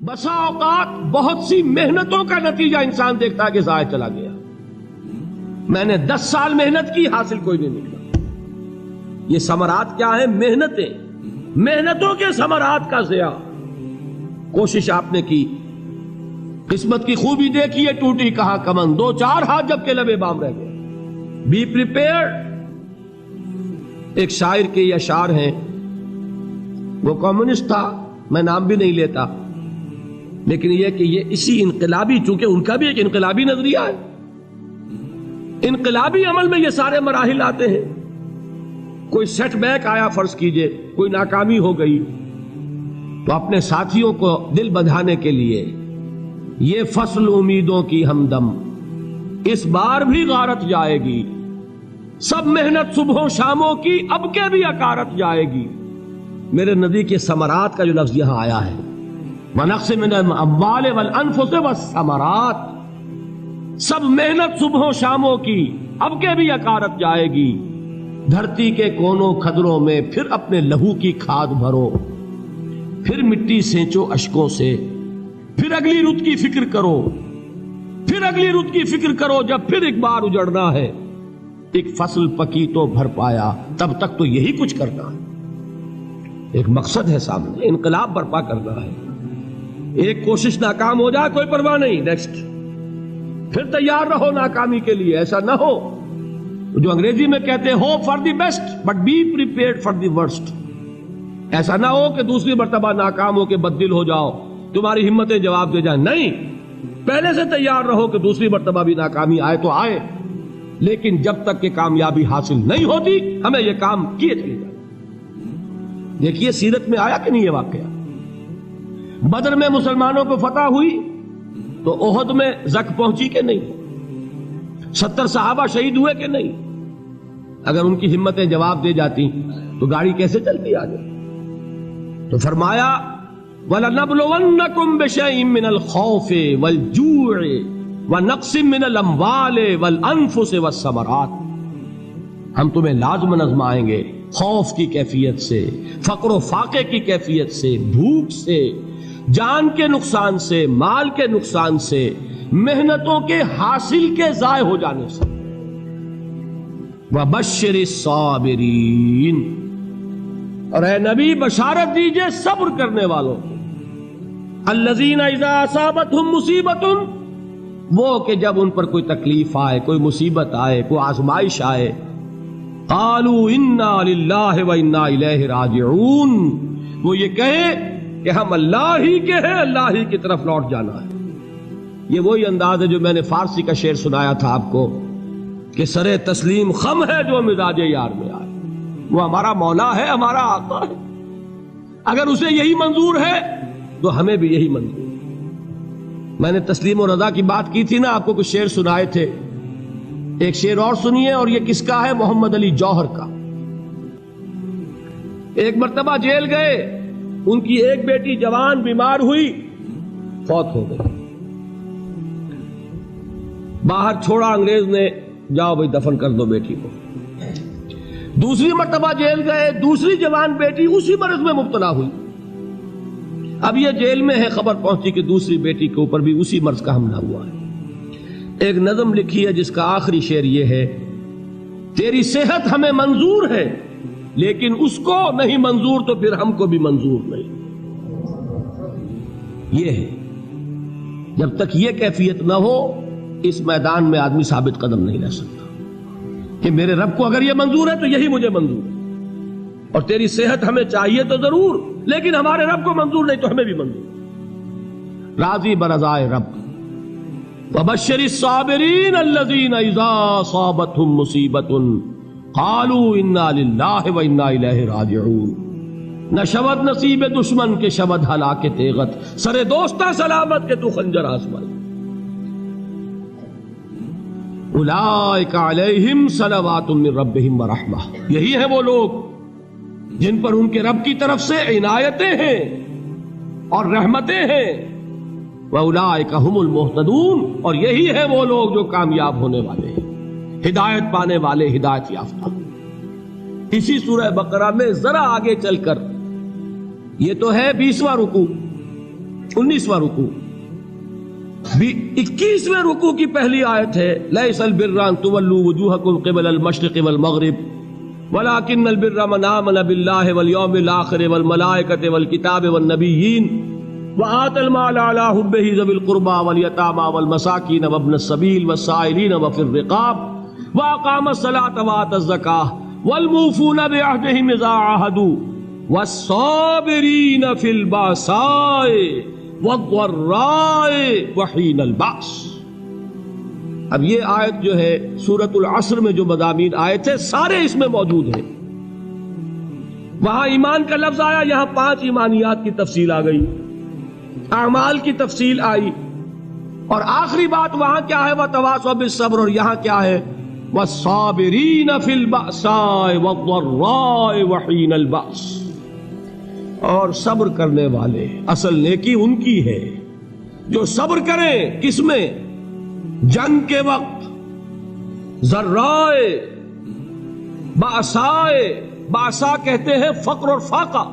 بسا اوقات بہت سی محنتوں کا نتیجہ انسان دیکھتا ہے کہ ضائع چلا گیا. میں نے 10 سال محنت کی، حاصل کوئی نہیں نکلا. یہ ثمرات کیا ہیں؟ محنتوں کے ثمرات کا ضیاع. کوشش آپ نے کی، قسمت کی خوبی دیکھی ہے، ٹوٹی کہاں کمن، 2-4 ہاتھ جب کے لبے بام رہ گئے. Be prepared. ایک شاعر کے یہ اشعار ہیں، وہ کمیونسٹ تھا، میں نام بھی نہیں لیتا، لیکن یہ کہ یہ اسی انقلابی، چونکہ ان کا بھی ایک انقلابی نظریہ ہے، انقلابی عمل میں یہ سارے مراحل آتے ہیں. کوئی سیٹ بیک آیا، فرض کیجئے کوئی ناکامی ہو گئی، تو اپنے ساتھیوں کو دل بندھانے کے لیے یہ فصل امیدوں کی ہمدم اس بار بھی غارت جائے گی، سب محنت صبحوں شاموں کی اب کے بھی اکارت جائے گی. میرے نبی کے ثمرات کا جو لفظ یہاں آیا ہے، وَنَقْصٍ مِّنَ الْأَمْوَالِ وَالْأَنفُسِ وَالثَّمَرَاتِ، سب محنت صبحوں شاموں کی اب کے بھی اکارت جائے گی. دھرتی کے کونوں کھدروں میں پھر اپنے لہو کی کھاد بھرو، پھر مٹی سینچو اشکوں سے، پھر اگلی رت کی فکر کرو، پھر اگلی رت کی فکر کرو، جب پھر ایک بار اجڑنا ہے. ایک فصل پکی تو بھر پایا، تب تک تو یہی کچھ کرنا ہے. ایک مقصد ہے سامنے، انقلاب برپا کرنا ہے. ایک کوشش ناکام ہو جائے کوئی پرواہ نہیں، نیکسٹ. پھر تیار رہو ناکامی کے لیے. ایسا نہ ہو جو انگریزی میں کہتے ہیں hope for the best but be prepared for the worst. ایسا نہ ہو کہ دوسری مرتبہ ناکام ہو کے بددل ہو جاؤ، تمہاری ہمتیں جواب دے جائیں. نہیں، پہلے سے تیار رہو کہ دوسری مرتبہ بھی ناکامی آئے تو آئے، لیکن جب تک کہ کامیابی حاصل نہیں ہوتی ہمیں یہ کام کیے چلے جائیں. دیکھیے سیرت میں آیا کہ نہیں یہ واقعہ. بدر میں مسلمانوں کو فتح ہوئی تو احد میں زک پہنچی کہ نہیں؟ 70 صحابہ شہید ہوئے کہ نہیں؟ اگر ان کی ہمتیں جواب دے جاتی تو گاڑی کیسے چلتی آگے؟ تو فرمایا وَلَنَبْلُوَنَّكُمْ بِشَيْءٍ مِّنَ الْخَوْفِ وَالْجُوعِ وَنَقْصٍ مِّنَ الْأَمْوَالِ وَالْأَنفُسِ وَالثَّمَرَاتِ. ہم تمہیں لازم آزمائیں گے، خوف کی کیفیت سے، فقر و فاقے کی کیفیت سے، بھوک سے، جان کے نقصان سے، مال کے نقصان سے، محنتوں کے حاصل کے ضائع ہو جانے سے. وَبَشِّرِ الصَّابِرِينَ، اور اے نبی بشارت دیجئے صبر کرنے والوں کو. الَّذِينَ إِذَا أَصَابَتْهُمْ مُصِيبَةٌ، وہ کہ جب ان پر کوئی تکلیف آئے، کوئی مصیبت آئے، کوئی آزمائش آئے، قالوا انا للہ وانا الیہ راجعون، وہ یہ کہیں کہ ہم اللہ ہی کے ہیں، اللہ ہی کی طرف لوٹ جانا ہے. یہ وہی انداز ہے جو میں نے فارسی کا شعر سنایا تھا آپ کو کہ سرے تسلیم خم ہے جو مزاج یار میں آئے. وہ ہمارا مولا ہے، ہمارا آقا ہے. اگر اسے یہی منظور ہے تو ہمیں بھی یہی منظور ہے. میں نے تسلیم و رضا کی بات کی تھی نا، آپ کو کچھ شعر سنائے تھے. ایک شعر اور سنیے، اور یہ کس کا ہے؟ محمد علی جوہر کا. ایک مرتبہ جیل گئے، ان کی ایک بیٹی جوان بیمار ہوئی، فوت ہو گئی. باہر چھوڑا انگریز نے، جاؤ بھائی دفن کر دو بیٹی کو. دوسری مرتبہ جیل گئے، دوسری جوان بیٹی اسی مرض میں مبتلا ہوئی. اب یہ جیل میں ہے، خبر پہنچی کہ دوسری بیٹی کے اوپر بھی اسی مرض کا حملہ ہوا ہے. ایک نظم لکھی ہے جس کا آخری شعر یہ ہے، تیری صحت ہمیں منظور ہے لیکن اس کو نہیں منظور تو پھر ہم کو بھی منظور نہیں. یہ ہے، جب تک یہ کیفیت نہ ہو اس میدان میں آدمی ثابت قدم نہیں رہ سکتا کہ میرے رب کو اگر یہ منظور ہے تو یہی مجھے منظور ہے، اور تیری صحت ہمیں چاہیے تو ضرور، لیکن ہمارے رب کو منظور نہیں تو ہمیں بھی منظور. راضی برضائے رب. وَبَشِّرِ الصَّابِرِينَ الَّذِينَ إِذَا أَصَابَتْهُمْ مُصِيبَةٌ قَالُوا إِنَّا لِلَّهِ وَإِنَّا إِلَيْهِ رَاجِعُونَ. نہ شود نصیب دشمن کے شود ہلاک تیغت، سرے دوستہ سلامت کے تو خنجر آزمائے. اولئک علیہم صلوات من ربہم ورحمہ، یہی ہے وہ لوگ جن پر ان کے رب کی طرف سے عنایتیں ہیں اور رحمتیں ہیں. وَأُولَئِكَ هُمُ الْمُهْتَدُونَ، اور یہی ہے وہ لوگ جو کامیاب ہونے والے ہیں، ہدایت پانے والے، ہدایت یافتہ. اسی سورہ بقرہ میں ذرا آگے چل کر، یہ تو ہے 20واں رکوع، 19واں رکوع. 21ویں رکوع کی پہلی آیت ہے لیس البر ان تولوا وجوہکم قبل المشرق والمغرب ولکن البر من آمن باللہ والیوم الآخر والملائکۃ والکتاب والنبیین وآتى المال على حبه ذوي القربى واليتامى والمساكين وابن السبيل والسائلين وفي الرقاب وأقام الصلاة وآتى الزكاة والموفون بعهدهم إذا عاهدوا والصابرين في البأساء والضراء وحين البأس. اب یہ آیت جو ہے سورۃ العصر میں جو مضامین آئے تھے سارے اس میں موجود ہیں. وہاں ایمان کا لفظ آیا، یہاں 5 ایمانیات کی تفصیل آ گئی، اعمال کی تفصیل آئی، اور آخری بات وہاں کیا ہے وَتَوَاصَوْا بِالصَّبْرِ، اور یہاں کیا ہے وَالصَّابِرِينَ فِي الْبَأْسَاءِ وَالضَّرَّاءِ وَحِينَ الْبَأْسِ، اور صبر کرنے والے. اصل نیکی ان کی ہے جو صبر کریں. کس میں؟ جنگ کے وقت. ذرائے بأسائے، بأسا کہتے ہیں فقر اور فاقہ.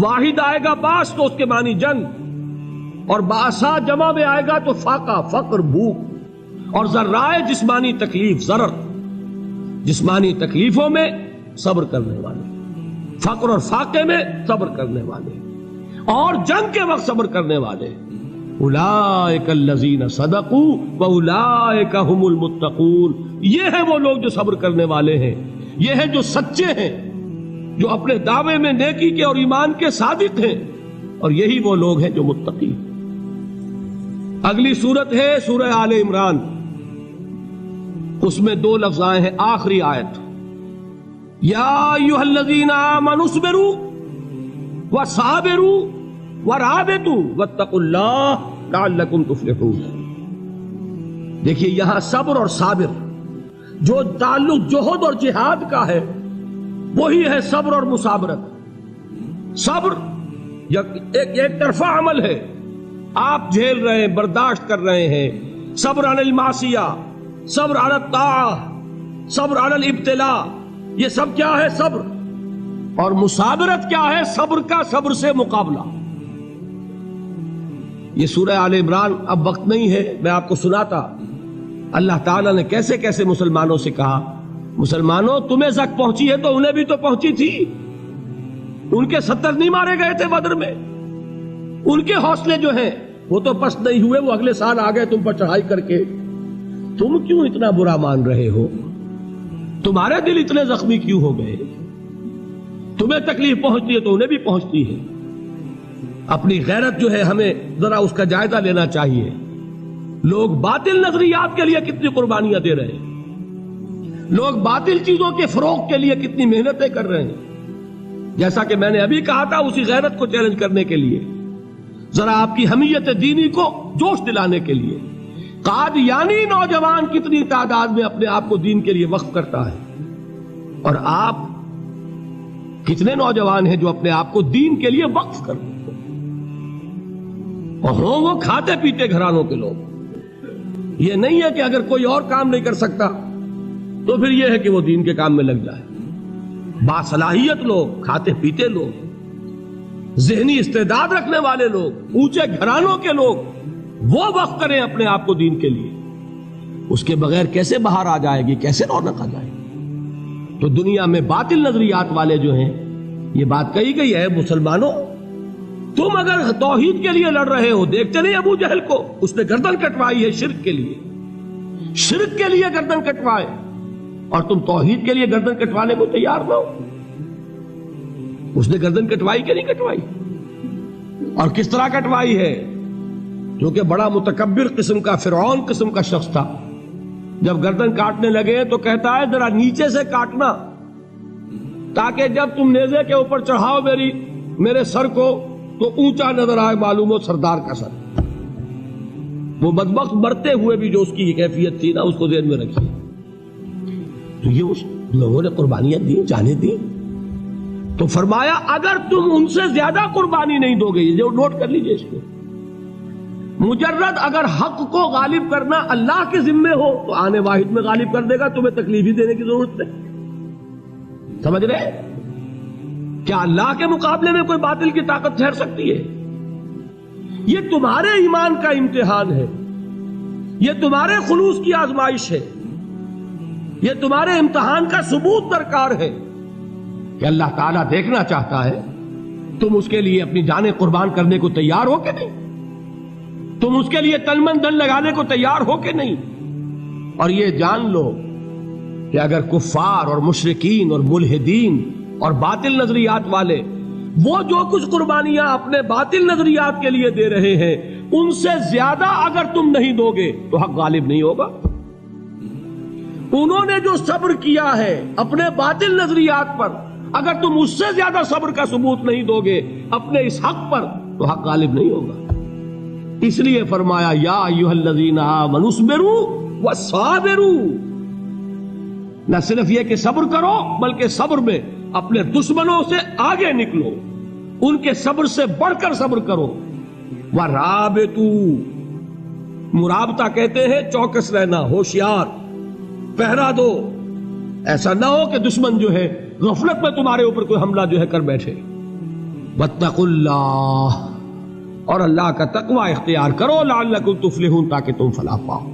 واحد آئے گا باس تو اس کے معنی جنگ، اور بأسا جمع میں آئے گا تو فاقہ فقر بھوک. اور ذرائے جسمانی تکلیف، ضرر جسمانی تکلیفوں میں صبر کرنے والے، فقر اور فاقے میں صبر کرنے والے، اور جنگ کے وقت صبر کرنے والے. اولئک الذین صدقوا واولئک هم المتقون. یہ ہیں وہ لوگ جو صبر کرنے والے ہیں، یہ ہیں جو سچے ہیں، جو اپنے دعوے میں نیکی کے اور ایمان کے صادق ہیں، اور یہی وہ لوگ ہیں جو متقی. اگلی سورت ہے سورہ آل عمران. اس میں 2 لفظ آئے ہیں آخری آیت، یا ایھا الذین آمنوا اصبروا وصابروا ورابطوا واتقوا اللہ لعلکم تفلحون. دیکھیے یہاں صبر اور صابر جو تعلق جہد اور جہاد کا ہے وہی ہے صبر اور مصابرت. صبر ایک طرفہ عمل ہے، آپ جھیل رہے ہیں، برداشت کر رہے ہیں. صبر علی المعصیہ، صبر علی الطاعہ، صبر علی الابتلاء، یہ سب کیا ہے؟ صبر. اور مصابرت کیا ہے؟ صبر کا صبر سے مقابلہ. یہ سورہ آل عمران اب وقت نہیں ہے، میں آپ کو سناتا اللہ تعالیٰ نے کیسے کیسے مسلمانوں سے کہا، مسلمانوں تمہیں زک پہنچی ہے تو انہیں بھی تو پہنچی تھی. ان کے 70 نہیں مارے گئے تھے بدر میں؟ ان کے حوصلے جو ہیں وہ تو پست نہیں ہوئے، وہ اگلے سال آ گئے تم پر چڑھائی کر کے. تم کیوں اتنا برا مان رہے ہو؟ تمہارے دل اتنے زخمی کیوں ہو گئے؟ تمہیں تکلیف پہنچتی ہے تو انہیں بھی پہنچتی ہے. اپنی غیرت جو ہے ہمیں ذرا اس کا جائزہ لینا چاہیے. لوگ باطل نظریات کے لیے کتنی قربانیاں دے رہے ہیں، لوگ باطل چیزوں کے فروغ کے لیے کتنی محنتیں کر رہے ہیں. جیسا کہ میں نے ابھی کہا تھا، اسی غیرت کو چیلنج کرنے کے لیے، ذرا آپ کی حمیت دینی کو جوش دلانے کے لیے. قادیانی نوجوان کتنی تعداد میں اپنے آپ کو دین کے لیے وقف کرتا ہے، اور آپ کتنے نوجوان ہیں جو اپنے آپ کو دین کے لیے وقف کرتے ہیں، اور ہوں وہ کھاتے پیتے گھرانوں کے لوگ. یہ نہیں ہے کہ اگر کوئی اور کام نہیں کر سکتا تو پھر یہ ہے کہ وہ دین کے کام میں لگ جائے. باصلاحیت لوگ، کھاتے پیتے لوگ، ذہنی استعداد رکھنے والے لوگ، اونچے گھرانوں کے لوگ، وہ وقف کریں اپنے آپ کو دین کے لیے. اس کے بغیر کیسے باہر آ جائے گی، کیسے رونق آ جائے گی؟ تو دنیا میں باطل نظریات والے جو ہیں، یہ بات کہی گئی ہے، مسلمانوں تم اگر توحید کے لیے لڑ رہے ہو، دیکھتے نہیں ابو جہل کو، اس نے گردن کٹوائی ہے شرک کے لیے، شرک کے لیے گردن کٹوائے، اور تم توحید کے لیے گردن کٹوانے کو تیار نہ ہو. اس نے گردن کٹوائی کہ نہیں کٹوائی؟ اور کس طرح کٹوائی ہے؟ کیونکہ بڑا متکبر قسم کا، فرعون قسم کا شخص تھا. جب گردن کاٹنے لگے تو کہتا ہے ذرا نیچے سے کاٹنا، تاکہ جب تم نیزے کے اوپر چڑھاؤ میرے سر کو تو اونچا نظر آئے، معلوم ہو سردار کا سر. وہ بدبخت مرتے ہوئے بھی جو اس کی کیفیت تھی نا، اس کو ذہن میں رکھیے. تو یہ اس لوگوں نے قربانیاں دی، جانیں دی. تو فرمایا اگر تم ان سے زیادہ قربانی نہیں دو گے، جو نوٹ کر لیجئے اس کو، مجرد اگر حق کو غالب کرنا اللہ کے ذمے ہو تو آنے واحد میں غالب کر دے گا، تمہیں تکلیف ہی دینے کی ضرورت نہیں. سمجھ رہے؟ کیا اللہ کے مقابلے میں کوئی باطل کی طاقت ٹھہر سکتی ہے؟ یہ تمہارے ایمان کا امتحان ہے، یہ تمہارے خلوص کی آزمائش ہے، یہ تمہارے امتحان کا ثبوت درکار ہے کہ اللہ تعالیٰ دیکھنا چاہتا ہے تم اس کے لیے اپنی جانیں قربان کرنے کو تیار ہو کہ نہیں، تم اس کے لیے تن من دھن لگانے کو تیار ہو کہ نہیں۔ اور یہ جان لو کہ اگر کفار اور مشرکین اور ملحدین اور باطل نظریات والے وہ جو کچھ قربانیاں اپنے باطل نظریات کے لیے دے رہے ہیں ان سے زیادہ اگر تم نہیں دو گے تو حق غالب نہیں ہوگا۔ انہوں نے جو صبر کیا ہے اپنے باطل نظریات پر، اگر تم اس سے زیادہ صبر کا ثبوت نہیں دو گے اپنے اس حق پر تو حق غالب نہیں ہوگا۔ اس لیے فرمایا یا ایھا الذین آمنوا اصبروا وصابروا، نہ صرف یہ کہ صبر کرو بلکہ صبر میں اپنے دشمنوں سے آگے نکلو، ان کے صبر سے بڑھ کر صبر کرو۔ وَرَابِطُوا، مرابطہ کہتے ہیں چوکس رہنا، ہوشیار، پہرا دو، ایسا نہ ہو کہ دشمن جو ہے غفلت میں تمہارے اوپر کوئی حملہ جو ہے کر بیٹھے۔ وَاتَّقُوا اللَّهَ، اور اللہ کا تقوی اختیار کرو، لعلکم تفلحون، تاکہ تم فلاح پاؤ۔